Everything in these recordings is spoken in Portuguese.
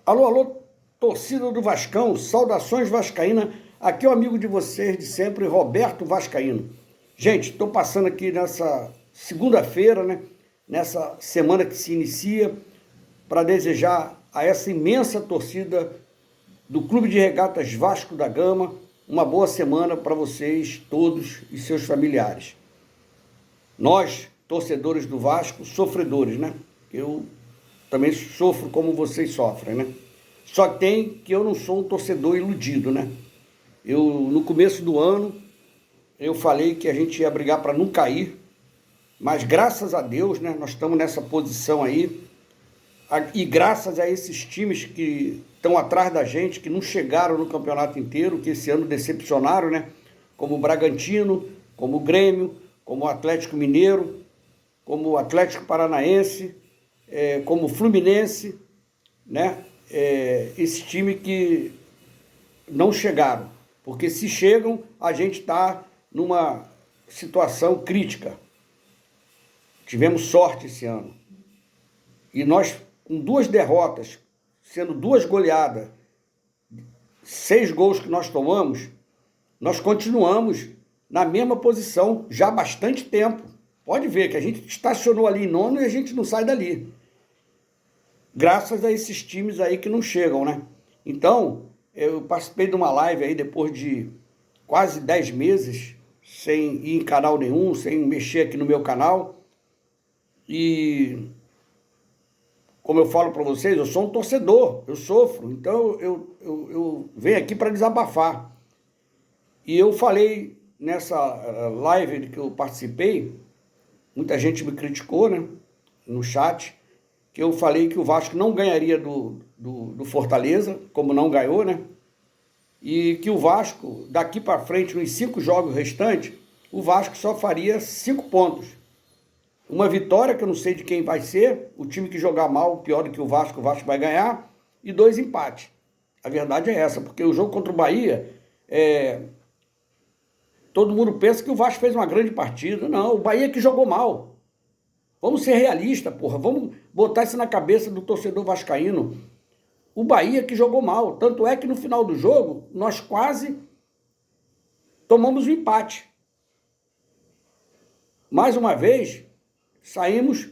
Alô, alô, torcida do Vascão, saudações vascaína. Aqui é o amigo de vocês de sempre, Roberto Vascaíno. Gente, estou passando aqui nessa segunda-feira, né? Nessa semana que se inicia, para desejar a essa imensa torcida do Clube de Regatas Vasco da Gama uma boa semana para vocês todos e seus familiares. Nós, torcedores do Vasco, sofredores, né? Eu também sofro como vocês sofrem, né? Só tem que eu não sou um torcedor iludido, né? No começo do ano, eu falei que a gente ia brigar para não cair, mas graças a Deus, né, nós estamos nessa posição aí, e graças a esses times que estão atrás da gente, que não chegaram no campeonato inteiro, que esse ano decepcionaram, né? Como o Bragantino, como o Grêmio, como o Atlético Mineiro, como o Atlético Paranaense, como o Fluminense, né? Esse time que não chegaram, porque se chegam, a gente está numa situação crítica. Tivemos sorte esse ano. E nós, com 2 derrotas, sendo 2 goleadas, 6 gols que nós tomamos, nós continuamos na mesma posição já há bastante tempo. Pode ver que a gente estacionou ali em nono e a gente não sai dali. Graças a esses times aí que não chegam, né? Então, eu participei de uma live aí depois de quase 10 meses, sem ir em canal nenhum, sem mexer aqui no meu canal. E, como eu falo para vocês, eu sou um torcedor, eu sofro. Então, eu venho aqui para desabafar. E eu falei nessa live que eu participei, muita gente me criticou, né? No chat, que eu falei que o Vasco não ganharia do Fortaleza, como não ganhou, né? E que o Vasco, daqui para frente, nos 5 jogos restantes, o Vasco só faria 5 pontos. Uma vitória, que eu não sei de quem vai ser, o time que jogar mal, pior do que o Vasco vai ganhar, e 2 empates. A verdade é essa, porque o jogo contra o Bahia, todo mundo pensa que o Vasco fez uma grande partida. Não, o Bahia que jogou mal. Vamos ser realistas, porra. Vamos botar isso na cabeça do torcedor vascaíno. O Bahia que jogou mal. Tanto é que no final do jogo, nós quase tomamos um empate. Mais uma vez, saímos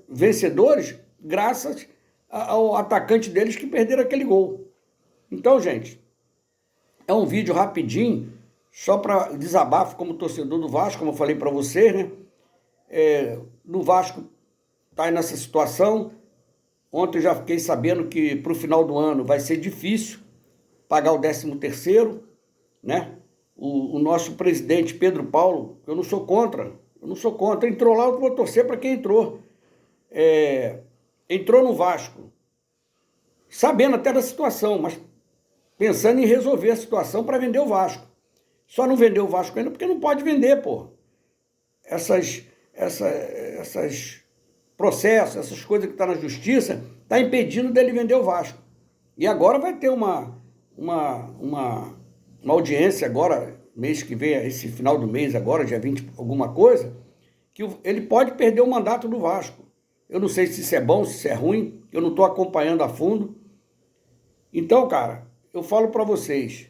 vencedores graças ao atacante deles que perderam aquele gol. Então, gente, é um vídeo rapidinho, só para desabafo como torcedor do Vasco, como eu falei para vocês, né? No Vasco está aí nessa situação. Ontem eu já fiquei sabendo que para o final do ano vai ser difícil pagar o 13º, né? O nosso presidente Pedro Paulo, eu não sou contra, entrou lá, eu vou torcer para quem entrou. Entrou no Vasco, sabendo até da situação, mas pensando em resolver a situação para vender o Vasco. Só não vendeu o Vasco ainda porque não pode vender, pô. Esses processos, essas coisas que estão na justiça, está impedindo dele vender o Vasco. E agora vai ter uma audiência agora, mês que vem, esse final do mês agora, dia 20, alguma coisa, que ele pode perder o mandato do Vasco. Eu não sei se isso é bom, se isso é ruim, eu não estou acompanhando a fundo. Então, cara, eu falo para vocês,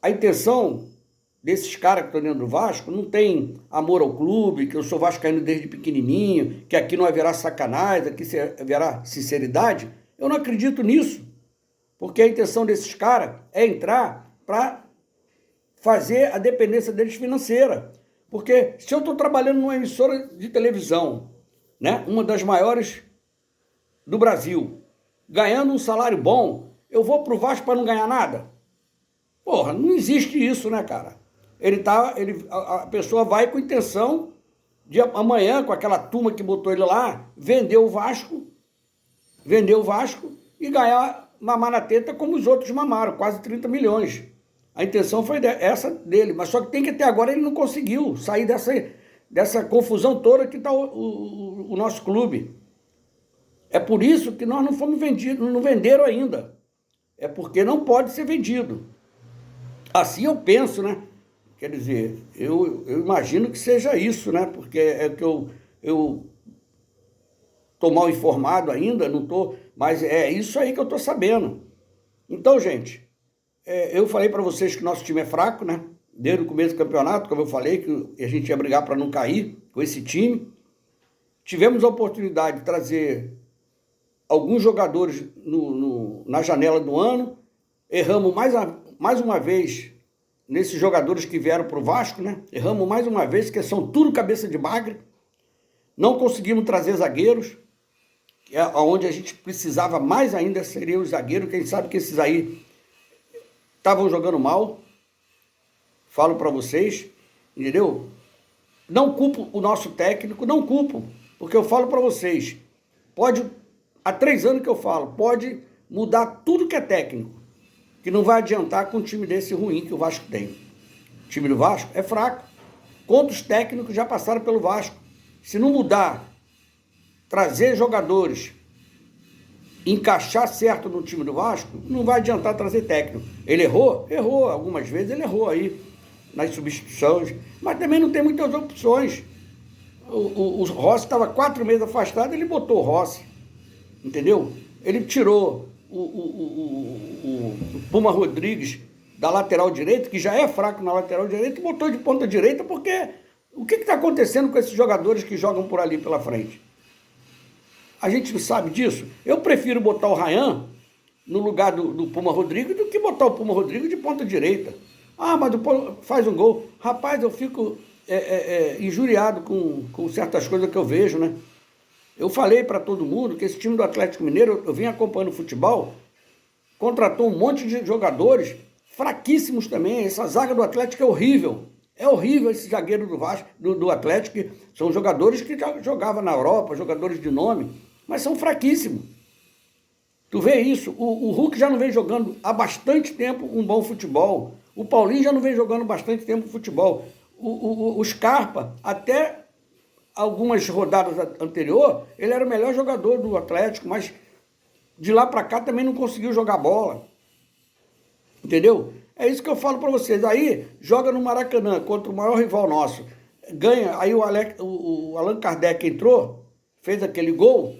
a intenção desses caras que estão dentro do Vasco não tem amor ao clube, que eu sou vascaíno desde pequenininho, que aqui não haverá sacanagem, aqui haverá sinceridade. Eu não acredito nisso, porque a intenção desses caras é entrar para fazer a dependência deles financeira. Porque se eu estou trabalhando numa emissora de televisão, né, uma das maiores do Brasil, ganhando um salário bom, eu vou para o Vasco para não ganhar nada? Porra, não existe isso, né, cara? A pessoa vai com a intenção de amanhã, com aquela turma que botou ele lá, vender o Vasco e ganhar, mamar na teta como os outros mamaram, quase 30 milhões. A intenção foi essa dele, mas só que tem que até agora ele não conseguiu sair dessa confusão toda que está o nosso clube. É por isso que nós não fomos vendidos, não venderam ainda. É porque não pode ser vendido. Assim eu penso, né? Quer dizer, eu imagino que seja isso, né? Porque é que eu estou mal informado ainda, não estou, mas é isso aí que eu estou sabendo. Então, gente, eu falei para vocês que nosso time é fraco, né? Desde o começo do campeonato, como eu falei, que a gente ia brigar para não cair com esse time. Tivemos a oportunidade de trazer alguns jogadores na janela do ano. Erramos mais uma vez nesses jogadores que vieram para o Vasco, né? Erramos mais uma vez, que são tudo cabeça de bagre. Não conseguimos trazer zagueiros, que é onde a gente precisava mais ainda, seriam os zagueiros. Quem sabe que esses aí estavam jogando mal. Falo para vocês, entendeu? Não culpo o nosso técnico, não culpo, porque eu falo para vocês, há 3 anos que eu falo, pode mudar tudo que é técnico, que não vai adiantar com um time desse ruim que o Vasco tem. O time do Vasco é fraco. Quantos técnicos já passaram pelo Vasco? Se não mudar, trazer jogadores, encaixar certo no time do Vasco, não vai adiantar trazer técnico. Ele errou? Errou. Algumas vezes ele errou aí nas substituições, mas também não tem muitas opções. O Rossi estava 4 meses afastado, ele botou o Rossi, entendeu? Ele tirou o Puma Rodrigues da lateral direita, que já é fraco na lateral direita, e botou de ponta direita, porque o que está acontecendo com esses jogadores que jogam por ali pela frente? A gente não sabe disso. Eu prefiro botar o Ryan no lugar do Puma Rodrigues do que botar o Puma Rodrigues de ponta direita. Ah, mas faz um gol. Rapaz, eu fico injuriado com certas coisas que eu vejo, né? Eu falei para todo mundo que esse time do Atlético Mineiro, eu vim acompanhando o futebol, contratou um monte de jogadores fraquíssimos também. Essa zaga do Atlético é horrível. É horrível esse zagueiro do Vasco, do Atlético, que são jogadores que já jogavam na Europa, jogadores de nome, mas são fraquíssimos. Tu vê isso, o Hulk já não vem jogando há bastante tempo um bom futebol. O Paulinho já não vem jogando bastante tempo futebol. O Scarpa, até algumas rodadas anterior, ele era o melhor jogador do Atlético, mas de lá para cá também não conseguiu jogar bola. Entendeu? É isso que eu falo para vocês. Aí, joga no Maracanã contra o maior rival nosso. Ganha, aí o Allan Kardec entrou, fez aquele gol,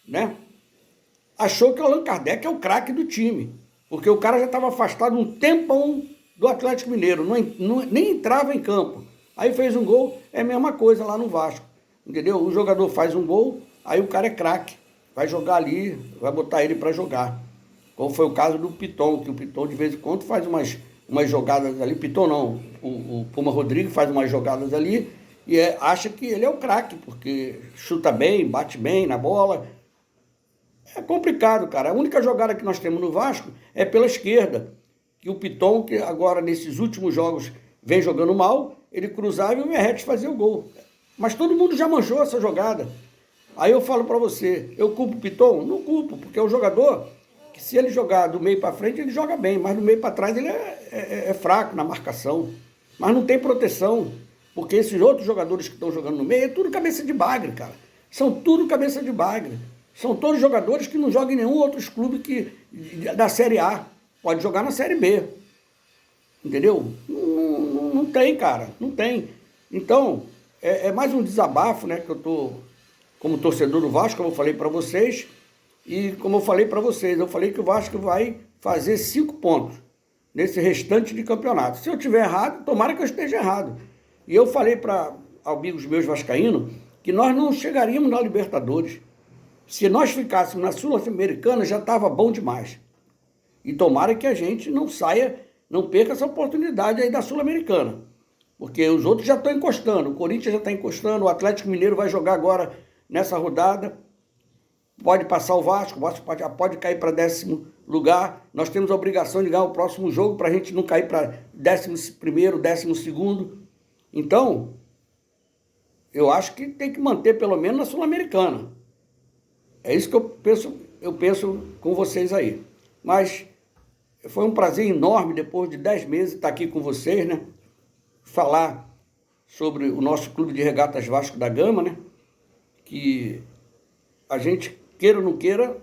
né? Achou que o Allan Kardec é o craque do time, porque o cara já estava afastado um tempão do Atlético Mineiro, nem entrava em campo. Aí fez um gol, é a mesma coisa lá no Vasco, entendeu? O jogador faz um gol, aí o cara é craque, vai jogar ali, vai botar ele para jogar. Como foi o caso do Piton, que o Piton de vez em quando faz umas jogadas ali. Piton não, o Puma Rodrigues faz umas jogadas ali e acha que ele é o craque, porque chuta bem, bate bem na bola. É complicado, cara. A única jogada que nós temos no Vasco é pela esquerda, que o Piton, que agora nesses últimos jogos vem jogando mal, ele cruzava e o Verratti fazia o gol. Mas todo mundo já manjou essa jogada. Aí eu falo para você, eu culpo o Piton? Não culpo, porque é um jogador que, se ele jogar do meio para frente, ele joga bem, mas do meio para trás ele é fraco na marcação. Mas não tem proteção, porque esses outros jogadores que estão jogando no meio é tudo cabeça de bagre, cara. São tudo cabeça de bagre. São todos jogadores que não jogam em nenhum outro clube da Série A. Pode jogar na Série B. Entendeu? Não tem, cara. Não tem. Então, é mais um desabafo, né? Que eu tô como torcedor do Vasco, como eu falei para vocês. E como eu falei para vocês, eu falei que o Vasco vai fazer 5 pontos nesse restante de campeonato. Se eu tiver errado, tomara que eu esteja errado. E eu falei para amigos meus vascaínos que nós não chegaríamos na Libertadores. Se nós ficássemos na Sul-Americana, já estava bom demais. E tomara que a gente não saia, não perca essa oportunidade aí da Sul-Americana. Porque os outros já estão encostando. O Corinthians já está encostando, o Atlético Mineiro vai jogar agora nessa rodada. Pode passar o Vasco já pode cair para 10º lugar. Nós temos a obrigação de ganhar o próximo jogo para a gente não cair para 11º, 12º. Então, eu acho que tem que manter pelo menos na Sul-Americana. É isso que eu penso com vocês aí. Mas foi um prazer enorme, depois de 10 meses, estar aqui com vocês, né? Falar sobre o nosso Clube de Regatas Vasco da Gama, né? Que a gente, queira ou não queira,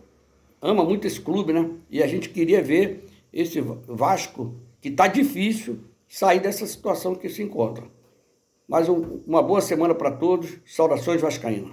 ama muito esse clube, né? E a gente queria ver esse Vasco, que está difícil, sair dessa situação que se encontra. Mais uma boa semana para todos. Saudações vascaínas.